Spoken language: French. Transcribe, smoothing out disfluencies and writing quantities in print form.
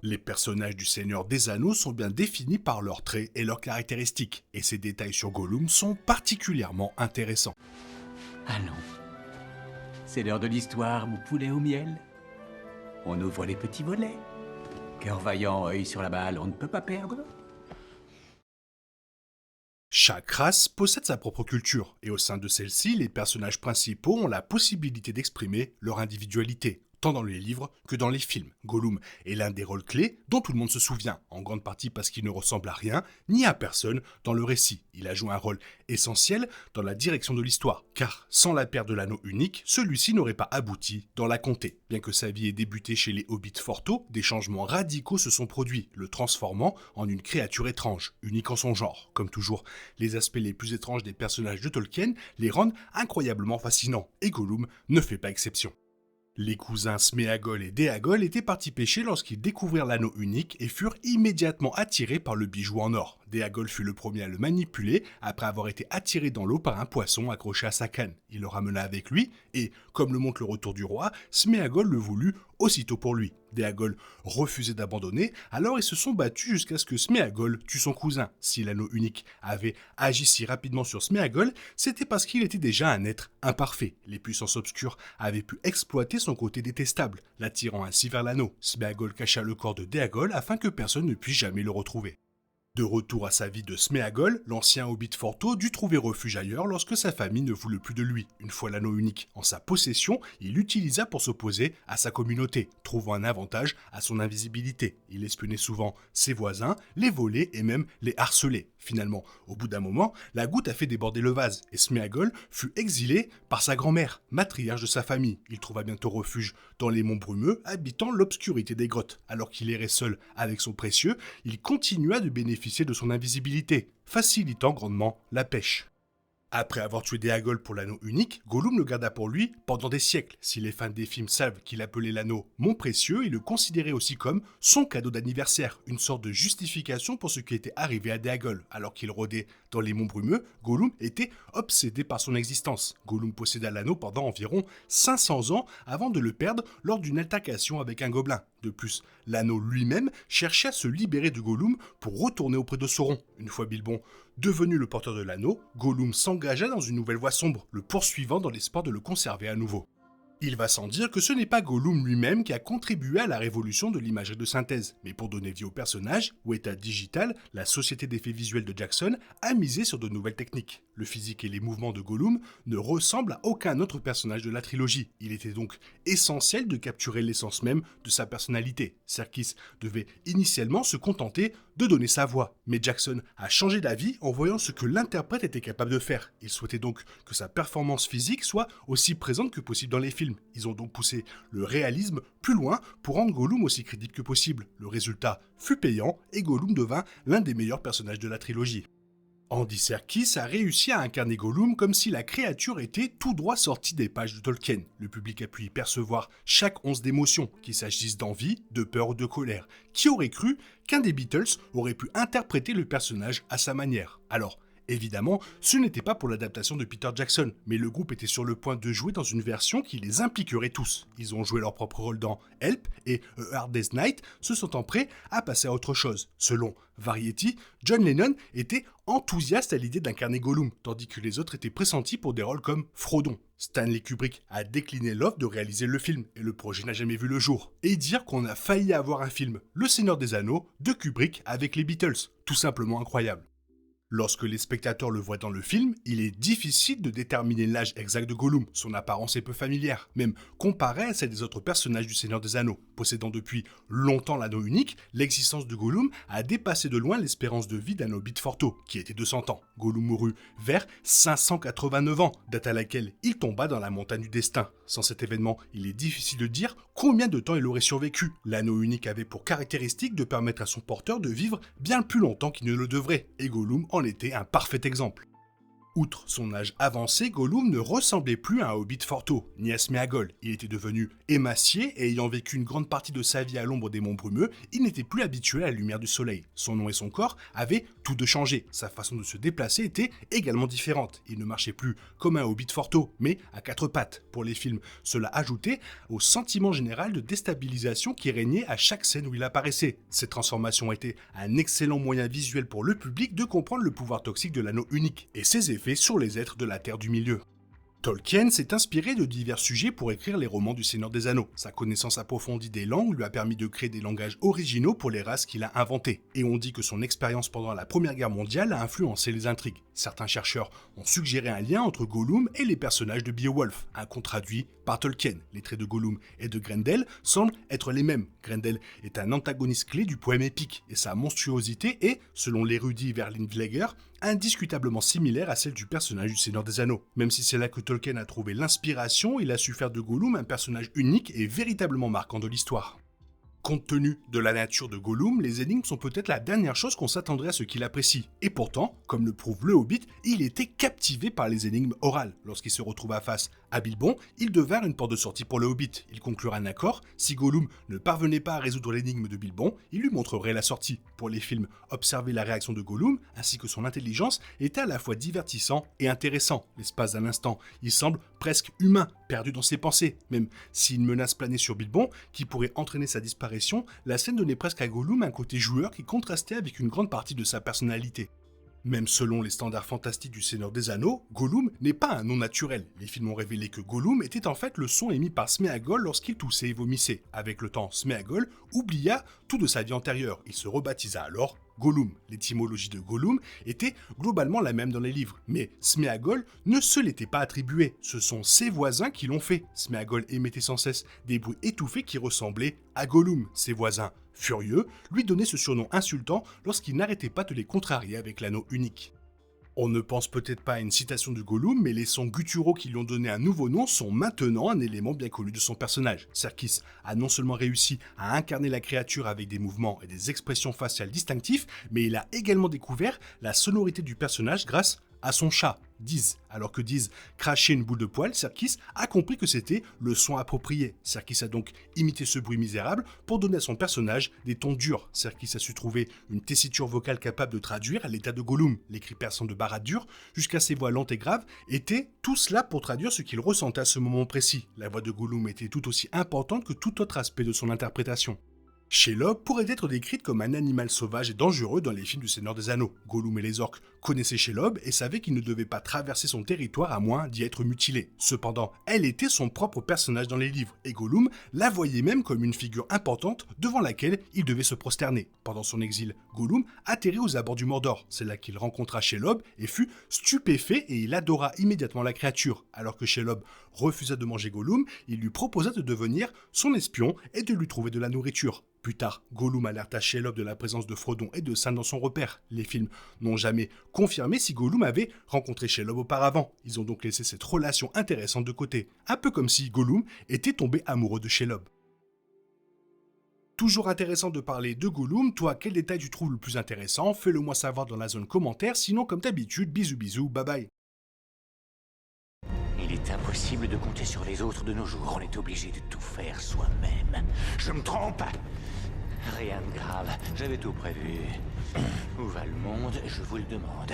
Les personnages du Seigneur des Anneaux sont bien définis par leurs traits et leurs caractéristiques, et ces détails sur Gollum sont particulièrement intéressants. Allons, c'est l'heure de l'histoire, mon poulet au miel. On ouvre les petits volets. Cœur vaillant, œil sur la balle, on ne peut pas perdre. Chaque race possède sa propre culture, et au sein de celle-ci, les personnages principaux ont la possibilité d'exprimer leur individualité, tant dans les livres que dans les films. Gollum est l'un des rôles clés dont tout le monde se souvient, en grande partie parce qu'il ne ressemble à rien, ni à personne dans le récit. Il a joué un rôle essentiel dans la direction de l'histoire, car sans la paire de l'anneau unique, celui-ci n'aurait pas abouti dans la comté. Bien que sa vie ait débuté chez les Hobbits Forto, des changements radicaux se sont produits, le transformant en une créature étrange, unique en son genre. Comme toujours, les aspects les plus étranges des personnages de Tolkien les rendent incroyablement fascinants, et Gollum ne fait pas exception. Les cousins Sméagol et Déagol étaient partis pêcher lorsqu'ils découvrirent l'anneau unique et furent immédiatement attirés par le bijou en or. Déagol fut le premier à le manipuler après avoir été attiré dans l'eau par un poisson accroché à sa canne. Il le ramena avec lui et, comme le montre le retour du roi, Sméagol le voulut aussitôt pour lui. Déagol refusait d'abandonner, alors ils se sont battus jusqu'à ce que Sméagol tue son cousin. Si l'anneau unique avait agi si rapidement sur Sméagol, c'était parce qu'il était déjà un être imparfait. Les puissances obscures avaient pu exploiter son côté détestable, l'attirant ainsi vers l'anneau. Sméagol cacha le corps de Déagol afin que personne ne puisse jamais le retrouver. De retour à sa vie de Sméagol, l'ancien Hobbit Forto dut trouver refuge ailleurs lorsque sa famille ne voulut plus de lui. Une fois l'anneau unique en sa possession, il l'utilisa pour s'opposer à sa communauté, trouvant un avantage à son invisibilité. Il espionnait souvent ses voisins, les volait et même les harcelait. Finalement, au bout d'un moment, la goutte a fait déborder le vase et Sméagol fut exilé par sa grand-mère, matriarche de sa famille. Il trouva bientôt refuge dans les monts brumeux, habitant l'obscurité des grottes. Alors qu'il errait seul avec son précieux, il continua de bénéficier de son invisibilité, facilitant grandement la pêche. Après avoir tué Déagol pour l'anneau unique, Gollum le garda pour lui pendant des siècles. Si les fans des films savent qu'il appelait l'anneau mon précieux, il le considérait aussi comme son cadeau d'anniversaire, une sorte de justification pour ce qui était arrivé à Déagol. Alors qu'il rôdait dans les monts brumeux, Gollum était obsédé par son existence. Gollum posséda l'anneau pendant environ 500 ans avant de le perdre lors d'une altercation avec un gobelin. De plus, l'anneau lui-même cherchait à se libérer de Gollum pour retourner auprès de Sauron. Une fois Bilbon devenu le porteur de l'anneau, Gollum s'engagea dans une nouvelle voie sombre, le poursuivant dans l'espoir de le conserver à nouveau. Il va sans dire que ce n'est pas Gollum lui-même qui a contribué à la révolution de l'imagerie de synthèse, mais pour donner vie au personnage, Weta Digital, la société d'effets visuels de Jackson, a misé sur de nouvelles techniques. Le physique et les mouvements de Gollum ne ressemblent à aucun autre personnage de la trilogie. Il était donc essentiel de capturer l'essence même de sa personnalité. Serkis devait initialement se contenter de donner sa voix, mais Jackson a changé d'avis en voyant ce que l'interprète était capable de faire. Il souhaitait donc que sa performance physique soit aussi présente que possible dans les films. Ils ont donc poussé le réalisme plus loin pour rendre Gollum aussi crédible que possible. Le résultat fut payant et Gollum devint l'un des meilleurs personnages de la trilogie. Andy Serkis a réussi à incarner Gollum comme si la créature était tout droit sortie des pages de Tolkien. Le public a pu y percevoir chaque once d'émotion, qu'il s'agisse d'envie, de peur ou de colère. Qui aurait cru qu'un des Beatles aurait pu interpréter le personnage à sa manière ? Alors, évidemment, ce n'était pas pour l'adaptation de Peter Jackson, mais le groupe était sur le point de jouer dans une version qui les impliquerait tous. Ils ont joué leur propre rôle dans Help et A Hard Day's Night, se sentant prêts à passer à autre chose. Selon Variety, John Lennon était enthousiaste à l'idée d'incarner Gollum, tandis que les autres étaient pressentis pour des rôles comme Frodon. Stanley Kubrick a décliné l'offre de réaliser le film, et le projet n'a jamais vu le jour. Et dire qu'on a failli avoir un film, Le Seigneur des Anneaux, de Kubrick avec les Beatles. Tout simplement incroyable. Lorsque les spectateurs le voient dans le film, il est difficile de déterminer l'âge exact de Gollum, son apparence est peu familière, même comparée à celle des autres personnages du Seigneur des Anneaux. Possédant depuis longtemps l'anneau unique, l'existence de Gollum a dépassé de loin l'espérance de vie d'un Hobbit Forto, qui était de 100 ans. Gollum mourut vers 589 ans, date à laquelle il tomba dans la montagne du destin. Sans cet événement, il est difficile de dire combien de temps il aurait survécu. L'anneau unique avait pour caractéristique de permettre à son porteur de vivre bien plus longtemps qu'il ne le devrait, et Gollum en était un parfait exemple. Outre son âge avancé, Gollum ne ressemblait plus à un hobbit fort tôt, ni à Sméagol. Il était devenu émacié et ayant vécu une grande partie de sa vie à l'ombre des monts brumeux, il n'était plus habitué à la lumière du soleil. Son nom et son corps avaient tout de changé. Sa façon de se déplacer était également différente. Il ne marchait plus comme un hobbit fort tôt, mais à quatre pattes. Pour les films, cela ajoutait au sentiment général de déstabilisation qui régnait à chaque scène où il apparaissait. Cette transformation était un excellent moyen visuel pour le public de comprendre le pouvoir toxique de l'anneau unique et ses effets sur les êtres de la Terre du Milieu. Tolkien s'est inspiré de divers sujets pour écrire les romans du Seigneur des Anneaux. Sa connaissance approfondie des langues lui a permis de créer des langages originaux pour les races qu'il a inventées. Et on dit que son expérience pendant la Première Guerre mondiale a influencé les intrigues. Certains chercheurs ont suggéré un lien entre Gollum et les personnages de Beowulf, un conte traduit par Tolkien. Les traits de Gollum et de Grendel semblent être les mêmes. Grendel est un antagoniste clé du poème épique, et sa monstruosité est, selon l'érudit Verlin Vlieger, indiscutablement similaire à celle du personnage du Seigneur des Anneaux. Même si c'est là que Tolkien a trouvé l'inspiration, il a su faire de Gollum un personnage unique et véritablement marquant de l'histoire. Compte tenu de la nature de Gollum, les énigmes sont peut-être la dernière chose qu'on s'attendrait à ce qu'il apprécie. Et pourtant, comme le prouve le Hobbit, il était captivé par les énigmes orales. Lorsqu'il se retrouva face à Bilbon, ils devinrent une porte de sortie pour le Hobbit. Ils conclurent un accord, si Gollum ne parvenait pas à résoudre l'énigme de Bilbon, il lui montrerait la sortie. Pour les films, observer la réaction de Gollum, ainsi que son intelligence, était à la fois divertissant et intéressant. L'espace d'un instant, il semble presque humain, perdu dans ses pensées. Même si une menace planait sur Bilbon, qui pourrait entraîner sa disparition, la scène donnait presque à Gollum un côté joueur qui contrastait avec une grande partie de sa personnalité. Même selon les standards fantastiques du Seigneur des Anneaux, Gollum n'est pas un nom naturel. Les films ont révélé que Gollum était en fait le son émis par Sméagol lorsqu'il toussait et vomissait. Avec le temps, Sméagol oublia tout de sa vie antérieure. Il se rebaptisa alors Gollum. L'étymologie de Gollum était globalement la même dans les livres, mais Sméagol ne se l'était pas attribué. Ce sont ses voisins qui l'ont fait. Sméagol émettait sans cesse des bruits étouffés qui ressemblaient à Gollum. Ses voisins, furieux, lui donnaient ce surnom insultant lorsqu'il n'arrêtait pas de les contrarier avec l'anneau unique. On ne pense peut-être pas à une citation de Gollum, mais les sons gutturaux qui lui ont donné un nouveau nom sont maintenant un élément bien connu de son personnage. Serkis a non seulement réussi à incarner la créature avec des mouvements et des expressions faciales distinctifs, mais il a également découvert la sonorité du personnage grâce à son chat, Diz. Alors que Diz crachait une boule de poil, Serkis a compris que c'était le son approprié. Serkis a donc imité ce bruit misérable pour donner à son personnage des tons durs. Serkis a su trouver une tessiture vocale capable de traduire l'état de Gollum. Les cris perçants de Barad-dûr, jusqu'à ses voix lentes et graves, étaient tout cela pour traduire ce qu'il ressentait à ce moment précis. La voix de Gollum était tout aussi importante que tout autre aspect de son interprétation. Shelob pourrait être décrite comme un animal sauvage et dangereux dans les films du Seigneur des Anneaux. Gollum et les orques connaissaient Shelob et savaient qu'ils ne devaient pas traverser son territoire à moins d'y être mutilés. Cependant, elle était son propre personnage dans les livres, et Gollum la voyait même comme une figure importante devant laquelle il devait se prosterner. Pendant son exil, Gollum atterrit aux abords du Mordor. C'est là qu'il rencontra Shelob et fut stupéfait et il adora immédiatement la créature. Alors que Shelob refusa de manger Gollum, il lui proposa de devenir son espion et de lui trouver de la nourriture. Plus tard, Gollum alerta Shelob de la présence de Frodon et de Sam dans son repère. Les films n'ont jamais confirmé si Gollum avait rencontré Shelob auparavant. Ils ont donc laissé cette relation intéressante de côté, un peu comme si Gollum était tombé amoureux de Shelob. Toujours intéressant de parler de Gollum, toi quel détail tu trouves le plus intéressant? Fais-le moi savoir dans la zone commentaire, sinon comme d'habitude, bisous bisous, bye bye. Il est impossible de compter sur les autres de nos jours, on est obligé de tout faire soi-même. Je me trompe? Rien de grave, j'avais tout prévu. Où va le monde, je vous le demande.